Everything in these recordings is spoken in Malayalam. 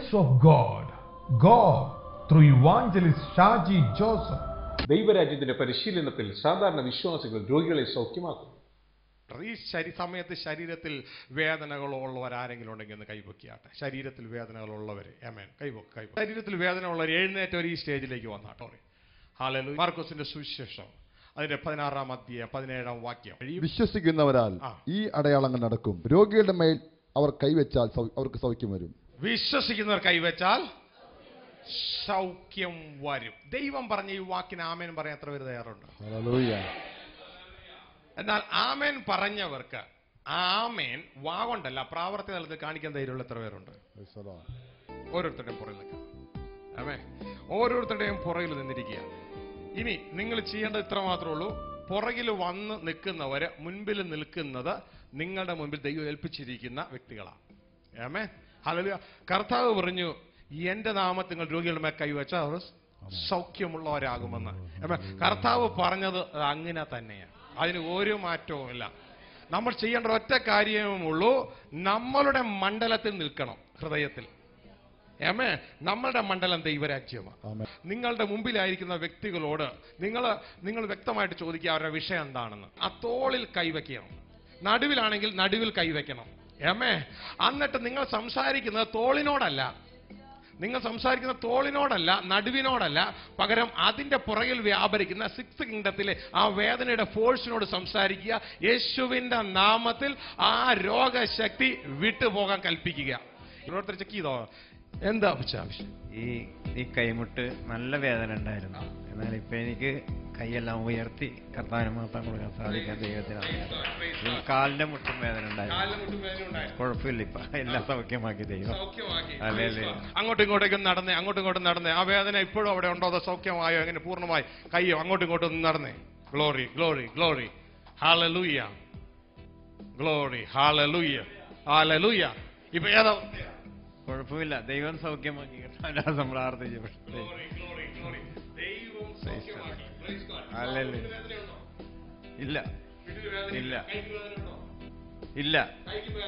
grace of God through evangelist Shaji Joseph. ദൈവരാജ്യത്തിന്റെ പരിശീലനത്തിൽ സാധാരണ വിശ്വാസികൾ രോഗികളെ സൗഖ്യമാക്കും. ഈ സമയത്ത് ശരീരത്തിൽ വേദനകളുള്ളവരാരെങ്കിലും ഉണ്ടെങ്കിൽ ഒന്ന് കൈപൊക്കിയാട്ടെ. ശരീരത്തിൽ വേദനകളുള്ളവർ ആമേൻ കൈപൊക്ക്. ശരീരത്തിൽ വേദന ഉള്ളവർ എഴുന്നേറ്റവർ ഈ സ്റ്റേജിലേക്ക് വന്നാട്ടോ. ഹല്ലേലൂയ. മാർക്കോസിന്റെ സുവിശേഷം അതിന്റെ 16-ാം അധ്യായം 17-ാം വാക്യം. വിശ്വസിക്കുന്നവരാൽ ഈ അടയാളങ്ങൾ നടക്കും. രോഗികളുടെ മേൽ അവർ കൈവച്ചാൽ അവർക്ക് സൗഖ്യം വരും. വിശ്വസിക്കുന്നവർ കൈവച്ചാൽ സൗഖ്യം വരും. ദൈവം പറഞ്ഞ ഈ വാക്കിന് ആമേൻ പറയാൻ എത്ര പേര് തയ്യാറുണ്ട്? ഹല്ലേലൂയ. എന്നാൽ ആമേൻ പറഞ്ഞവർക്ക് ആമേൻ വാഗൊണ്ടല്ല പ്രാവർത്തി തലത്തിൽ കാണിക്കാൻ ധൈര്യമുള്ള എത്ര പേരുണ്ട്? ഓരോരുത്തരുടെയും പുറകിൽ നിൽക്കുക. ആമേൻ. ഓരോരുത്തരുടെയും പുറകിൽ നിന്നിരിക്കുക. ഇനി നിങ്ങൾ ചെയ്യേണ്ടത് ഇത്ര മാത്രമേ ഉള്ളൂ. പുറകിൽ വന്ന് നിൽക്കുന്നവര് മുൻപിൽ നിൽക്കുന്നത് നിങ്ങളുടെ മുൻപിൽ ദൈവം ഏൽപ്പിച്ചിരിക്കുന്ന വ്യക്തികളാണ്. ആമേൻ. ഹല്ലേലൂയ. കർത്താവ് പറഞ്ഞു, എന്റെ നാമത്തിൽ നിങ്ങൾ രോഗികളുടെ മേൽ കൈവച്ചാൽ അവർ സൗഖ്യമുള്ളവരാകുമെന്ന്. കർത്താവ് പറഞ്ഞത് അങ്ങനെ തന്നെയാണ്. അതിന് ഒരു മാറ്റവുമില്ല. നമ്മൾ ചെയ്യേണ്ട ഒറ്റ കാര്യമുള്ളൂ, നമ്മളുടെ മണ്ഡലത്തിൽ നിൽക്കണം. ഹൃദയത്തിൽ നമ്മളുടെ മണ്ഡലം ദൈവരാജ്യമാണ്. നിങ്ങളുടെ മുമ്പിലായിരിക്കുന്ന വ്യക്തികളോട് നിങ്ങൾ വ്യക്തമായിട്ട് ചോദിക്കുക അവരുടെ വിഷയം എന്താണെന്ന്. ആ തോളിൽ കൈവയ്ക്കണം. നടുവിലാണെങ്കിൽ നടുവിൽ കൈവയ്ക്കണം. എന്നിട്ട് നിങ്ങൾ സംസാരിക്കുന്നത് തോളിനോടല്ല, നടുവിനോടല്ല, പകരം അതിന്റെ പുറകിൽ വ്യാപരിക്കുന്ന 6th കിങ്ഡത്തിലെ ആ വേദനയുടെ ഫോഴ്സിനോട് സംസാരിക്കുക. യേശുവിന്റെ നാമത്തിൽ ആ രോഗശക്തി വിട്ടുപോകാൻ കൽപ്പിക്കുക. ഓരോരുത്തർ ചെക്ക് ചെയ്തോ എന്താ ആവശ്യം? ഈ കൈമുട്ട് നല്ല വേദന ഉണ്ടായിരുന്നു. എന്നാൽ ഇപ്പൊ എനിക്ക് കൈയെല്ലാം ഉയർത്തി കർത്താവിന് മാത്രം കൊടുക്കാൻ സാധിക്കാൻ ദൈവത്തിന്. കാലിന്റെ മുട്ടും വേദന ഉണ്ടായിരുന്നു. കുഴപ്പമില്ല, ഇപ്പൊ എല്ലാം സൗഖ്യമാക്കി ദൈവം. അല്ലേ? അങ്ങോട്ടും ഇങ്ങോട്ടേക്കും നടന്നേ. ആ വേദന ഇപ്പോഴും അവിടെ ഉണ്ടോ? അതോ സൗഖ്യമായോ? എങ്ങനെ പൂർണ്ണമായി കയ്യോ അങ്ങോട്ടും ഇങ്ങോട്ടും നടന്നേ. Glory glory glory. Hallelujah. Glory. Hallelujah. Hallelujah. ഇപ്പൊ ഏതാ? കുഴപ്പമില്ല, ദൈവം സൗഖ്യമാക്കി. പ്രാർത്ഥിച്ചു. ഇല്ല ഇല്ല ഇല്ല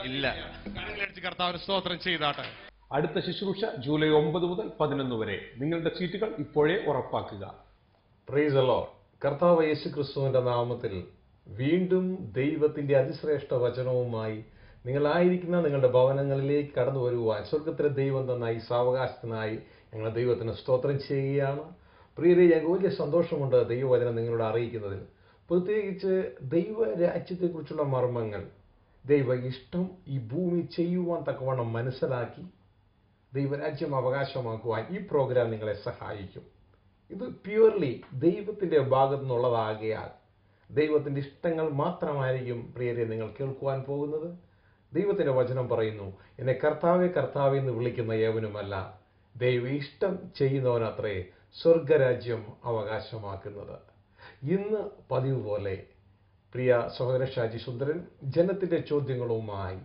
ഇല്ല. കർത്താവിന് സ്തോത്രം ചെയ്താട്ടെ. അടുത്ത ശുശ്രൂഷ ജൂലൈ 9 മുതൽ 11 വരെ. നിങ്ങളുടെ സീറ്റുകൾ ഇപ്പോഴേ ഉറപ്പാക്കുക. Praise the Lord. കർത്താവ് യേശുക്രിസ്തുവിന്റെ നാമത്തിൽ വീണ്ടും ദൈവത്തിന്റെ അതിശ്രേഷ്ഠ വചനവുമായി നിങ്ങളായിരിക്കുന്ന നിങ്ങളുടെ ഭവനങ്ങളിലേക്ക് കടന്നു വരുവാൻ സ്വർഗത്തിലെ ദൈവം തന്ന ഈ സാവകാശത്തിനായി ഞങ്ങൾ ദൈവത്തിന് സ്തോത്രം ചെയ്യുകയാണ്. പ്രിയരെ, ഞങ്ങൾക്ക് വലിയ സന്തോഷമുണ്ട് ദൈവവചനം നിങ്ങളോട് അറിയിക്കുന്നതിൽ. പ്രത്യേകിച്ച് ദൈവരാജ്യത്തെക്കുറിച്ചുള്ള മർമ്മങ്ങൾ, ദൈവ ഇഷ്ടം ഈ ഭൂമി ചെയ്യുവാൻ തക്കവണ്ണം മനസ്സിലാക്കി ദൈവരാജ്യം അവകാശമാക്കുവാൻ ഈ പ്രോഗ്രാം നിങ്ങളെ സഹായിക്കും. ഇത് പ്യുവർലി ദൈവത്തിൻ്റെ ഭാഗത്തു നിന്നുള്ളതാകയാൽ ദൈവത്തിൻ്റെ ഇഷ്ടങ്ങൾ മാത്രമായിരിക്കും പ്രിയരെ നിങ്ങൾ കേൾക്കുവാൻ പോകുന്നത്. ദൈവത്തിന്റെ വചനം പറയുന്നു, എന്നെ കർത്താവെ കർത്താവെ എന്ന് വിളിക്കുന്ന ഏവനുമല്ല, ദൈവ ഇഷ്ടം ചെയ്യുന്നവനത്രേ സ്വർഗരാജ്യം അവകാശമാക്കുന്നത്. ഇന്ന് പതിവ് പോലെ പ്രിയ സഹോദരൻ ഷാജി സുന്ദരൻ ജനത്തിന്റെ ചോദ്യങ്ങളുമായി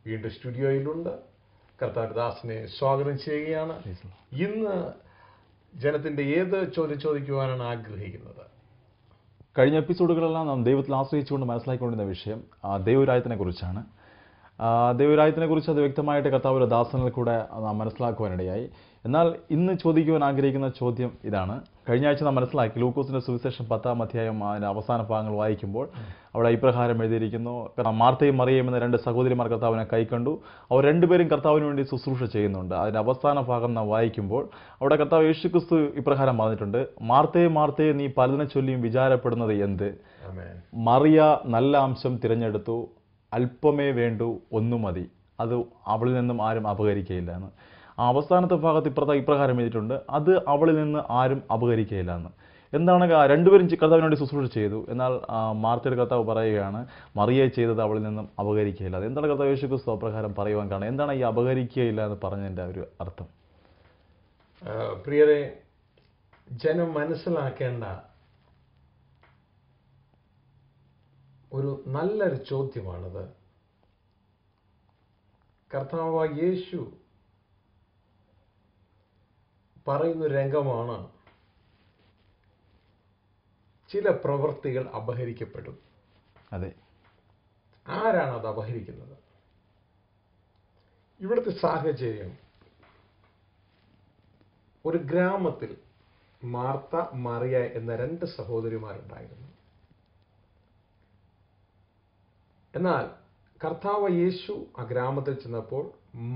വീണ്ടും സ്റ്റുഡിയോയിലുണ്ട്. കർത്താരദാസിനെ സ്വാഗതം ചെയ്യുകയാണ്. ഇന്ന് ജനത്തിന്റെ ഏത് ചോദ്യം ചോദിക്കുവാനാണ് ആഗ്രഹിക്കുന്നത്? കഴിഞ്ഞ എപ്പിസോഡുകളെല്ലാം നാം ദൈവത്തിൽ ആശ്രയിച്ചുകൊണ്ട് മനസ്സിലാക്കിക്കൊണ്ടിരുന്ന വിഷയം ദൈവരാജ്യത്തിനെ കുറിച്ചാണ്. ദൈവരാജ്യത്തിനെ കുറിച്ച് അത് വ്യക്തമായിട്ട് കർത്താവിന്റെ ദാസനിൽ കൂടെ നാം മനസ്സിലാക്കുവാനിടയായി. എന്നാൽ ഇന്ന് ചോദിക്കുവാൻ ആഗ്രഹിക്കുന്ന ചോദ്യം ഇതാണ്. കഴിഞ്ഞ ആഴ്ച നാം മനസ്സിലാക്കി ലൂക്കോസിന്റെ സുവിശേഷം 10-ാം അധ്യായം അതിന്റെ അവസാന ഭാഗങ്ങൾ വായിക്കുമ്പോൾ അവിടെ ഇപ്രകാരം എഴുതിയിരിക്കുന്നു, മാർത്തയും മറിയയും എന്ന 2 സഹോദരിമാർ കർത്താവിനെ കൈക്കണ്ടു. അവർ രണ്ടുപേരും കർത്താവിന് വേണ്ടി ശുശ്രൂഷ ചെയ്യുന്നുണ്ട്. അതിന്റെ അവസാന ഭാഗം നാം വായിക്കുമ്പോൾ അവിടെ കർത്താവ് യേശുക്രിസ്തു ഇപ്രകാരം പറഞ്ഞിട്ടുണ്ട്, മാർത്തയെ മാർത്തയെ നീ പലതിനെ ചൊല്ലിയും വിചാരപ്പെടുന്നത് എന്ത്? മറിയ നല്ല അംശം തിരഞ്ഞെടുത്തു, അല്പമേ വേണ്ടു, ഒന്നു മതി, അത് അവളിൽ നിന്നും ആരും അപഹരിക്കുകയില്ല എന്ന്. ആ അവസാനത്തെ ഭാഗത്ത് ഇപ്രകാരം എഴുതിയിട്ടുണ്ട്, അത് അവളിൽ നിന്ന് ആരും അപഹരിക്കുകയില്ല എന്ന്. എന്താണ്? രണ്ടുപേരും കർത്താവിന് വേണ്ടി ശുശ്രൂഷ ചെയ്തു. എന്നാൽ മാർത്തയുടെ കർത്താവ് പറയുകയാണ് മറിയെ ചെയ്തത് അവളിൽ നിന്നും അപഹരിക്കുകയില്ല. അത് എന്താണ് കർത്താവ് യേശുക്രിസ്തു അപ്രകാരം പറയുവാൻ കാരണം? എന്താണ് ഈ അപഹരിക്കുകയില്ല എന്ന് പറഞ്ഞതിൻ്റെ ഒരു അർത്ഥം? പ്രിയരെ, ജനം മനസ്സിലാക്കേണ്ട ഒരു നല്ലൊരു ചോദ്യമാണിത്. കർത്താവ് യേശു പറയുന്ന രംഗമാണ്, ചില പ്രവൃത്തികൾ അപഹരിക്കപ്പെടും. അതെ. ആരാണ് അത് അപഹരിക്കുന്നത്? ഇവിടുത്തെ സാഹചര്യം ഒരു ഗ്രാമത്തിൽ മാർത്ത, മറിയ എന്ന 2 സഹോദരിമാരുണ്ടായിരുന്നു. എന്നാൽ കർത്താവ് യേശു ആ ഗ്രാമത്തിൽ ചെന്നപ്പോൾ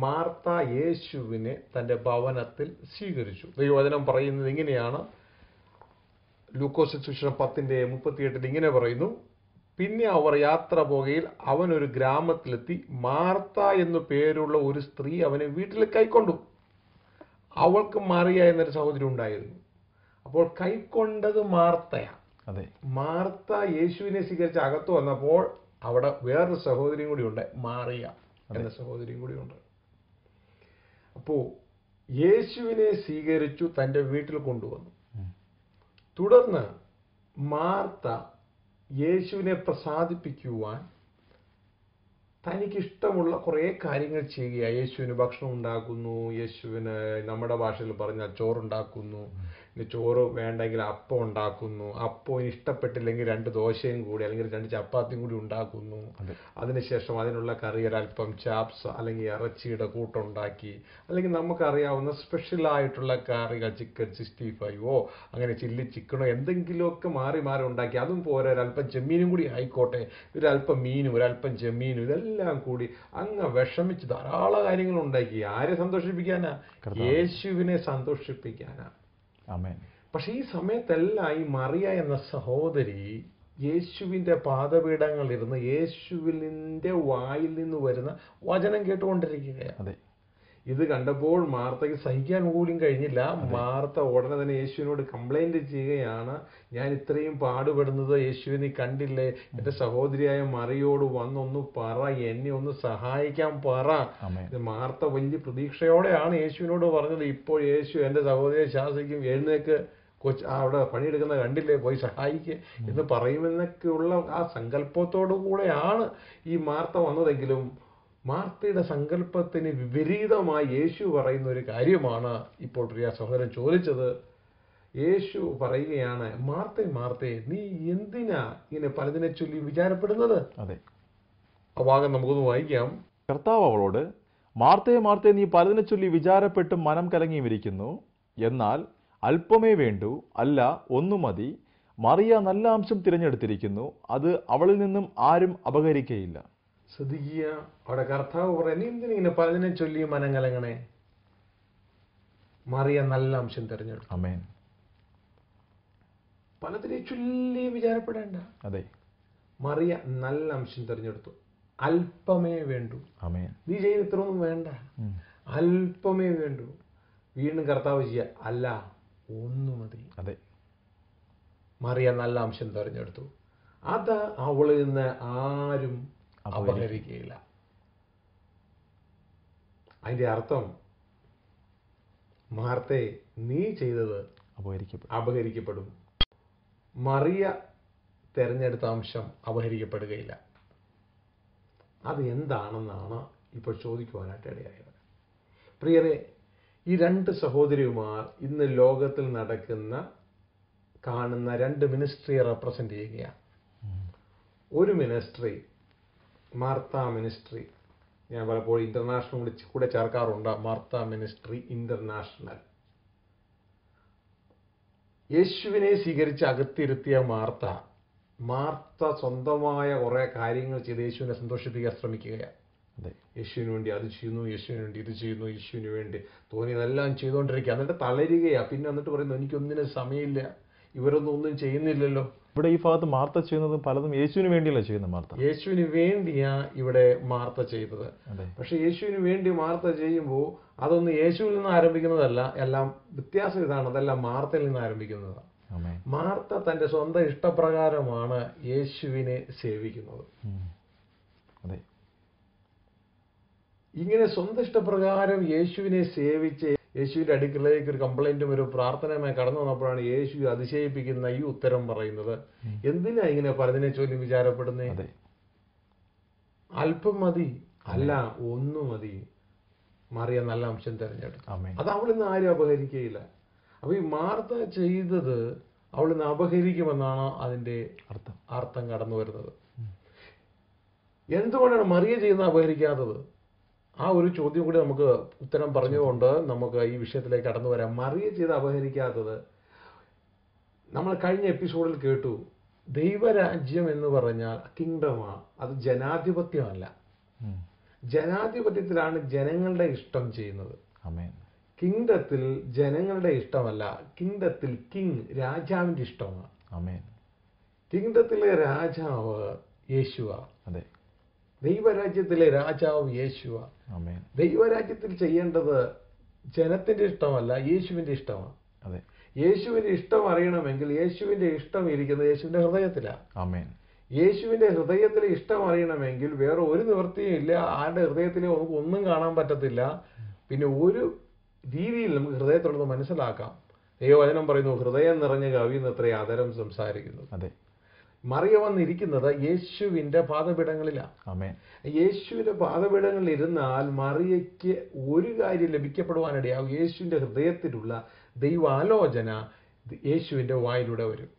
മാർത്ത യേശുവിനെ തന്റെ ഭവനത്തിൽ സ്വീകരിച്ചു. ദൈവവചനം പറയുന്നത് ഇങ്ങനെയാണ്. ലൂക്കോസ് സുവിശേഷം 10:38 ഇങ്ങനെ പറയുന്നു: പിന്നെ അവർ യാത്ര പോകയിൽ അവൻ ഒരു ഗ്രാമത്തിലെത്തി. മാർത്ത എന്നു പേരുള്ള ഒരു സ്ത്രീ അവനെ വീട്ടിൽ കൈക്കൊണ്ടു. അവൾക്ക് മറിയ എന്നൊരു സഹോദരി ഉണ്ടായിരുന്നു. അപ്പോൾ കൈക്കൊണ്ടത് മാർത്തയാണ്. അതെ. മാർത്ത യേശുവിനെ സ്വീകരിച്ച് അകത്ത് വന്നപ്പോൾ അവിടെ വേറൊരു സഹോദരിയും കൂടി ഉണ്ട്, മാറിയ എന്ന സഹോദരിയും കൂടി ഉണ്ട്. അപ്പോ യേശുവിനെ സ്വീകരിച്ചു, തന്റെ വീട്ടിൽ കൊണ്ടുവന്നു. തുടർന്ന് മാർത്ത യേശുവിനെ പ്രസാദിപ്പിക്കുവാൻ തനിക്കിഷ്ടമുള്ള കുറേ കാര്യങ്ങൾ ചെയ്യുക. യേശുവിന് ഭക്ഷണം ഉണ്ടാക്കുന്നു, യേശുവിന് നമ്മുടെ ഭാഷയിൽ പറഞ്ഞാൽ ചോറുണ്ടാക്കുന്നു, ഇനി ചോറ് വേണ്ടെങ്കിൽ അപ്പം ഉണ്ടാക്കുന്നു, അപ്പം ഇഷ്ടപ്പെട്ടില്ലെങ്കിൽ 2 ദോശയും കൂടി അല്ലെങ്കിൽ 2 ചപ്പാത്തിയും കൂടി ഉണ്ടാക്കുന്നു. അതിനുശേഷം അതിനുള്ള കറി ഒരല്പം ചാപ്സ് അല്ലെങ്കിൽ ഇറച്ചിയുടെ കൂട്ടുണ്ടാക്കി, അല്ലെങ്കിൽ നമുക്കറിയാവുന്ന സ്പെഷ്യലായിട്ടുള്ള കറികൾ, ചിക്കൻ 65 അങ്ങനെ ചില്ലി ചിക്കനോ എന്തെങ്കിലുമൊക്കെ മാറി മാറി ഉണ്ടാക്കി. അതും പോരാ, ഒരല്പം ചെമ്മീനും കൂടി ആയിക്കോട്ടെ, ഒരല്പം മീനും ഒരല്പം ചെമ്മീനും, ഇതെല്ലാം കൂടി അങ്ങ് വിഷമിച്ച് ധാരാളം കാര്യങ്ങൾ ഉണ്ടാക്കി. ആരെ സന്തോഷിപ്പിക്കാനാ? യേശുവിനെ സന്തോഷിപ്പിക്കാനാ. പക്ഷെ ഈ സമയത്തെല്ലാം ഈ മറിയ എന്ന സഹോദരി യേശുവിന്റെ പാദപീഠങ്ങളിലിരുന്ന് യേശുവിന്റെ വായിൽ നിന്ന് വരുന്ന വചനം കേട്ടുകൊണ്ടിരിക്കുകയാണ്. ഇത് കണ്ടപ്പോൾ മാർത്തയ്ക്ക് സഹിക്കാൻ പോലും കഴിഞ്ഞില്ല. മാർത്ത ഉടനെ തന്നെ യേശുവിനോട് കംപ്ലൈന്റ് ചെയ്യുകയാണ്: ഞാൻ ഇത്രയും പാടുപെടുന്നത് യേശുവിനെ കണ്ടില്ലേ? എന്റെ സഹോദരിയായ മറിയോട് വന്നൊന്ന് പറ, എന്നെ ഒന്ന് സഹായിക്കാൻ പറ. മാർത്ത വലിയ പ്രതീക്ഷയോടെയാണ് യേശുവിനോട് പറഞ്ഞത്. ഇപ്പോൾ യേശു എന്റെ സഹോദരിയെ ശാസിക്കും, എഴുന്നേക്ക്, അവിടെ പണിയെടുക്കുന്ന കണ്ടില്ലേ, പോയി സഹായിക്കുക എന്ന് പറയുമെന്നൊക്കെയുള്ള ആ സങ്കല്പത്തോടു കൂടെയാണ് ഈ മാർത്ത വന്നതെങ്കിലും മാർത്തയുടെ സങ്കല്പത്തിന് വിപരീതമായി യേശു പറയുന്ന ഒരു കാര്യമാണ് ഇപ്പോൾ പ്രിയ സഹോദരൻ ചോദിച്ചത്. യേശു പറയുകയാണ്: മാർത്തേ, മാർത്തേ, നീ എന്തിനാ ഇങ്ങനെ പലതിനെ ചൊല്ലി വിചാരപ്പെടുന്നത്? ആ ഭാഗം നമുക്കൊന്ന് വായിക്കാം. കർത്താവ് അവളോട്: മാർത്തേ, മാർത്തേ, നീ പലതിനെ ചൊല്ലി വിചാരപ്പെട്ടും മനം കലങ്ങിയിരിക്കുന്നു. എന്നാൽ അല്പമേ വേണ്ടൂ, അല്ല ഒന്നു മതി. മറിയ നല്ല അംശം തിരഞ്ഞെടുത്തിരിക്കുന്നു, അത് അവളിൽ നിന്നും ആരും അപഹരിക്കുകയില്ല. ശ്രദ്ധിക്കുക, അവിടെ കർത്താവ് പറയാൻ, നീ എന്തിനിങ്ങനെ പലതിനെ ചൊല്ലി മനം കലങ്ങണേ? മറിയ നല്ല അംശം തിരഞ്ഞെടുത്തു. ആമേൻ. പലതിനെ ചൊല്ലി വിചാരപ്പെടേണ്ട. അതെ, മറിയ നല്ല അംശം തിരഞ്ഞെടുത്തു. അല്പമേ വേണ്ടൂ. ആമേൻ. നീ ചെയ്യുന്ന ഇത്രയൊന്നും വേണ്ട, അല്പമേ വേണ്ടൂ. വീണ്ടും കർത്താവ് ചെയ്യുക, അല്ല ഒന്നു മതി. അതെ, മറിയ നല്ല അംശം തിരഞ്ഞെടുത്തു. അത് അവളിൽ നിന്ന് ആരും അപഹരിക്കുകയില്ല. അതിന്റെ അർത്ഥം, മാർത്തേ, നീ ചെയ്തത് അപഹരിക്കപ്പെടും, മറിയ തെരഞ്ഞെടുത്ത അംശം അപഹരിക്കപ്പെടുകയില്ല. അത് എന്താണെന്നാണ് ഇപ്പോൾ ചോദിക്കുവാനായിട്ട് ഇടയായത്. പ്രിയരെ, ഈ 2 സഹോദരിമാർ ഇന്ന് ലോകത്തിൽ കാണുന്ന 2 മിനിസ്ട്രിയെ റെപ്രസെന്റ് ചെയ്യുകയാണ്. ഒരു മിനിസ്ട്രി മാർത്ത മിനിസ്ട്രി. ഞാൻ പലപ്പോഴും ഇന്റർനാഷണൽ കൂടെ ചേർക്കാറുണ്ട്. Martha ministry international. യേശുവിനെ സ്വീകരിച്ച് അകത്തിരുത്തിയ മാർത്ത സ്വന്തമായ കുറെ കാര്യങ്ങൾ ചെയ്ത് യേശുവിനെ സന്തോഷിപ്പിക്കാൻ ശ്രമിക്കുകയാണ്. യേശുവിന് വേണ്ടി അത് ചെയ്യുന്നു, യേശുവിന് വേണ്ടി ഇത് ചെയ്യുന്നു, യേശുവിന് വേണ്ടി തോന്നിയതെല്ലാം ചെയ്തുകൊണ്ടിരിക്കുക. എന്നിട്ട് തളരുകയാ. പിന്നെ എന്നിട്ട് പറയുന്നു, എനിക്കൊന്നിനും സമയമില്ല, ഒന്നും ചെയ്യുന്നില്ലല്ലോ. ഇവിടെ ഈ ഭാഗത്ത് മാർത്ത ചെയ്യുന്നത് പലതും യേശുവിന് വേണ്ടിയല്ല ചെയ്യുന്നത്. മാർത്ത യേശുവിന് വേണ്ടിയാ ഇവിടെ മാർത്ത ചെയ്തത്. പക്ഷെ യേശുവിന് വേണ്ടി മാർത്ത ചെയ്യുമ്പോൾ അതൊന്നും യേശുവിൽ നിന്ന് ആരംഭിക്കുന്നതല്ല. എല്ലാം വ്യത്യാസം ഇതാണ്, അതെല്ലാം മാർത്തയിൽ നിന്ന് ആരംഭിക്കുന്നതാണ്. മാർത്ത തന്റെ സ്വന്തം ഇഷ്ടപ്രകാരമാണ് യേശുവിനെ സേവിക്കുന്നത്. ഇങ്ങനെ സ്വന്തം ഇഷ്ടപ്രകാരം യേശുവിനെ സേവിച്ച് യേശുവിന്റെ അടുക്കളയിലേക്ക് ഒരു കംപ്ലൈന്റും ഒരു പ്രാർത്ഥനയുമായി കടന്നു വന്നപ്പോഴാണ് യേശു അതിശയിപ്പിക്കുന്ന ഈ ഉത്തരം പറയുന്നത്. എന്തിനാ ഇങ്ങനെ പലതിനെ ചൊല്ലി വിചാരപ്പെടുന്നേ? അല്പം മതി, അല്ല ഒന്നു മതി. മറിയ നല്ല അംശം തിരഞ്ഞെടുത്തു. അത് അവളിൽ നിന്ന് ആരും അപഹരിക്കുകയില്ല. അപ്പൊ ഈ മാർത്ത ചെയ്തത് അവളിൽ നിന്ന് അപഹരിക്കുമെന്നാണ് അതിന്റെ അർത്ഥം കടന്നു വരുന്നത്. എന്തുകൊണ്ടാണ് മറിയ ചെയ്യുന്നത് അപഹരിക്കാത്തത്? ആ ഒരു ചോദ്യം കൂടി നമുക്ക് ഉത്തരം പറഞ്ഞുകൊണ്ട് നമുക്ക് ഈ വിഷയത്തിലേക്ക് കടന്നു വരാം. മറിയ ചെയ്ത് അപഹരിക്കാത്തത് നമ്മൾ കഴിഞ്ഞ എപ്പിസോഡിൽ കേട്ടു. ദൈവരാജ്യം എന്ന് പറഞ്ഞാൽ കിങ്ഡമാണ്, അത് ജനാധിപത്യമല്ല. ജനാധിപത്യത്തിലാണ് ജനങ്ങളുടെ ഇഷ്ടം ചെയ്യുന്നത്. കിങ്ഡത്തിൽ ജനങ്ങളുടെ ഇഷ്ടമല്ല, കിങ്ഡത്തിൽ കിങ് രാജാവിന്റെ ഇഷ്ടമാണ്. കിങ്ഡത്തിലെ രാജാവ് യേശുവ, ദൈവരാജ്യത്തിലെ രാജാവ് യേശുവ. ദൈവരാജ്യത്തിൽ ചെയ്യേണ്ടത് ജനത്തിന്റെ ഇഷ്ടമല്ല, യേശുവിന്റെ ഇഷ്ടമാണ്. യേശുവിന്റെ ഇഷ്ടം അറിയണമെങ്കിൽ യേശുവിന്റെ ഇഷ്ടം ഇരിക്കുന്നത് യേശുവിന്റെ ഹൃദയത്തിലാണ്. യേശുവിന്റെ ഹൃദയത്തിലെ ഇഷ്ടം അറിയണമെങ്കിൽ വേറെ ഒരു നിവൃത്തിയും ഇല്ല. ആരുടെ ഹൃദയത്തിലെ നമുക്ക് ഒന്നും കാണാൻ പറ്റത്തില്ല. പിന്നെ ഒരു രീതിയിൽ നമുക്ക് ഹൃദയത്തോടൊന്ന് മനസ്സിലാക്കാം. ദൈവവചനം പറയുന്നു, ഹൃദയം നിറഞ്ഞ കവിയുന്ന എത്ര ആദരം സംസാരിക്കുന്നു. മറിയ വന്നിരിക്കുന്നത് യേശുവിന്റെ പാദപീഠങ്ങളിലാണ്. യേശുവിന്റെ പാദപീഠങ്ങളിൽ ഇരുന്നാൽ മറിയയ്ക്ക് ഒരു കാര്യം ലഭിക്കപ്പെടുവാനിടയാവും. യേശുവിന്റെ ഹൃദയത്തിലുള്ള ദൈവാലോചന യേശുവിന്റെ വായിലൂടെ വരും.